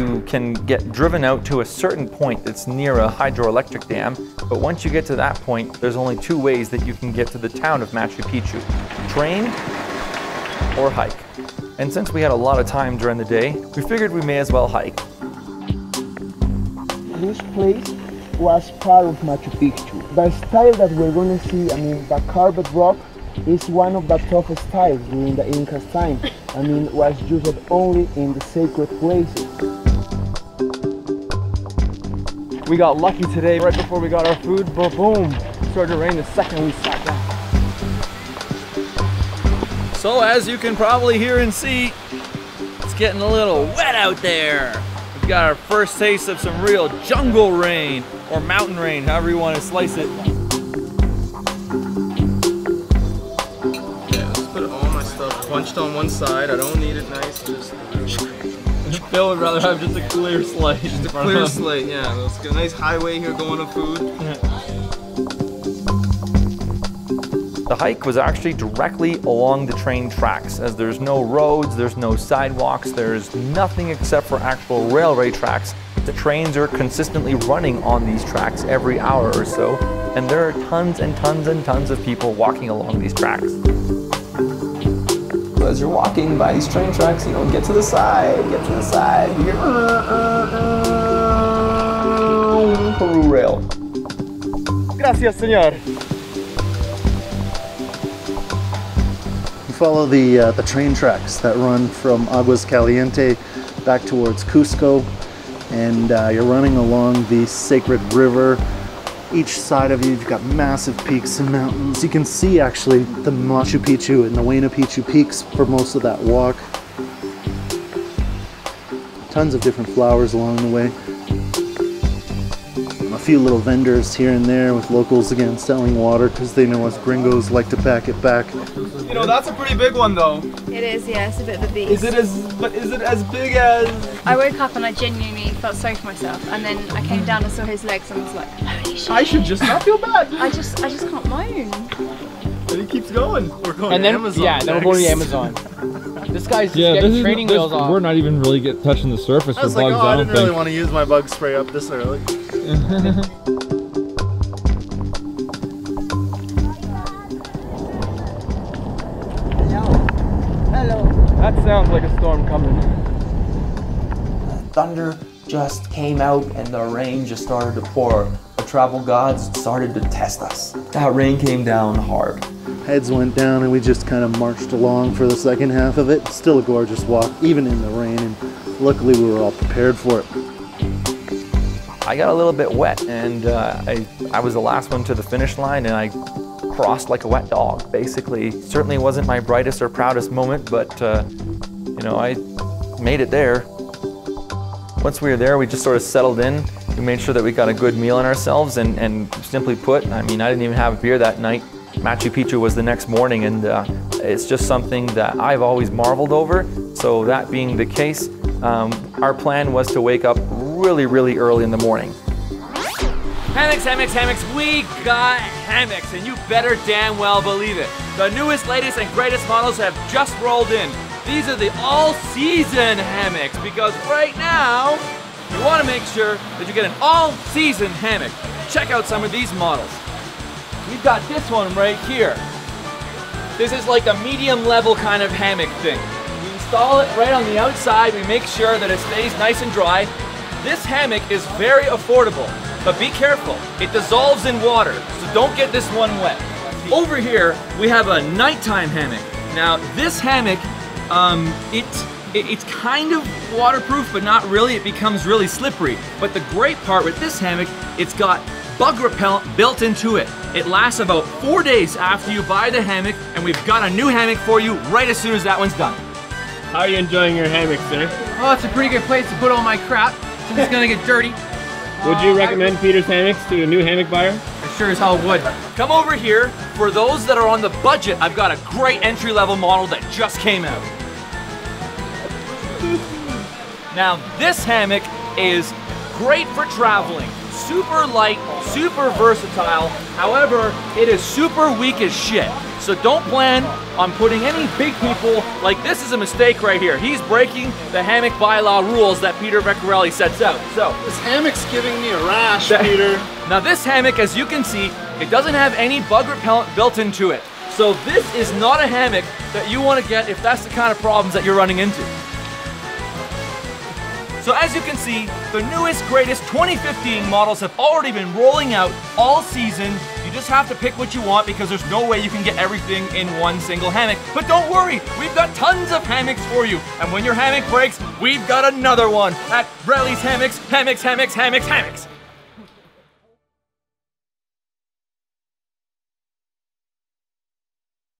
you can get driven out to a certain point that's near a hydroelectric dam, but once you get to that point, there's only two ways that you can get to the town of Machu Picchu: train or hike. And since we had a lot of time during the day, we figured we may as well hike. This place was part of Machu Picchu. The style that we're going to see, the carved rock, is one of the toughest styles during the Inca's time. Was used only in the sacred places. We got lucky today, right before we got our food, but boom, started to rain the second we sat down. So as you can probably hear and see, it's getting a little wet out there. We've got our first taste of some real jungle rain, or mountain rain, however you want to slice it. Punched on one side, I don't need it nice, just Bill would rather have just a clear slate. Just a clear slate, yeah. Let's get a nice highway here going to food. The hike was actually directly along the train tracks, as there's no roads, there's no sidewalks, there's nothing except for actual railway tracks. The trains are consistently running on these tracks every hour or so, and there are tons and tons and tons of people walking along these tracks. As you're walking by these train tracks, get to the side, you hear Peru rail. Gracias, señor. You follow the train tracks that run from Aguas Calientes back towards Cusco, and you're running along the sacred river. Each side of you, you've got massive peaks and mountains. You can see actually the Machu Picchu and the Huayna Picchu peaks for most of that walk. Tons of different flowers along the way. A few little vendors here and there with locals again selling water because they know us gringos like to pack it back. That's a pretty big one though. It is, yeah, it's a bit of a beast. Is it as big as... I woke up and I genuinely felt sorry for myself, and then I came down and saw his legs and was like, holy shit. I should just not feel bad. I just can't moan. And he keeps going. We're going and then, to Amazon. Yeah, then we're going to Amazon. This guy's just getting training wheels off. We're not even really touching the surface for bugs. I didn't really want to use my bug spray up this early. That sounds like a storm coming. Thunder just came out and the rain just started to pour. The travel gods started to test us. That rain came down hard. Heads went down and we just kind of marched along for the second half of it. Still a gorgeous walk, even in the rain, and luckily we were all prepared for it. I got a little bit wet, and I was the last one to the finish line, and I crossed like a wet dog, basically. Certainly wasn't my brightest or proudest moment, but I made it there. Once we were there, we just sort of settled in. We made sure that we got a good meal on ourselves, and simply put, I didn't even have a beer that night. Machu Picchu was the next morning, and it's just something that I've always marveled over. So that being the case, our plan was to wake up really, really early in the morning. Hammocks, hammocks, hammocks, we got hammocks, and you better damn well believe it. The newest, latest, and greatest models have just rolled in. These are the all-season hammocks, because right now, you want to make sure that you get an all-season hammock. Check out some of these models. We've got this one right here. This is like a medium level kind of hammock thing. We install it right on the outside, we make sure that it stays nice and dry. This hammock is very affordable, but be careful, it dissolves in water, so don't get this one wet. Over here, we have a nighttime hammock. Now, this hammock, it's kind of waterproof, but not really. It becomes really slippery. But the great part with this hammock, it's got bug repellent built into it. It lasts about 4 days after you buy the hammock, and we've got a new hammock for you right as soon as that one's done. How are you enjoying your hammock, sir? Oh, it's a pretty good place to put all my crap. It's gonna get dirty. Would you recommend Peter's Hammocks to a new hammock buyer? I sure as hell would. Come over here. For those that are on the budget, I've got a great entry-level model that just came out. Now, this hammock is great for traveling. Super light, super versatile. However, it is super weak as shit. So don't plan on putting any big people, like this is a mistake right here. He's breaking the hammock bylaw rules that Peter Vecchiarelli sets out. So This hammock's giving me a rash, Peter. now this hammock, as you can see, it doesn't have any bug repellent built into it. So this is not a hammock that you want to get if that's the kind of problems that you're running into. So as you can see, the newest, greatest 2015 models have already been rolling out all season. You just have to pick what you want because there's no way you can get everything in one single hammock. But don't worry, we've got tons of hammocks for you. And when your hammock breaks, we've got another one at Relly's Hammocks, Hammocks, Hammocks, Hammocks, Hammocks.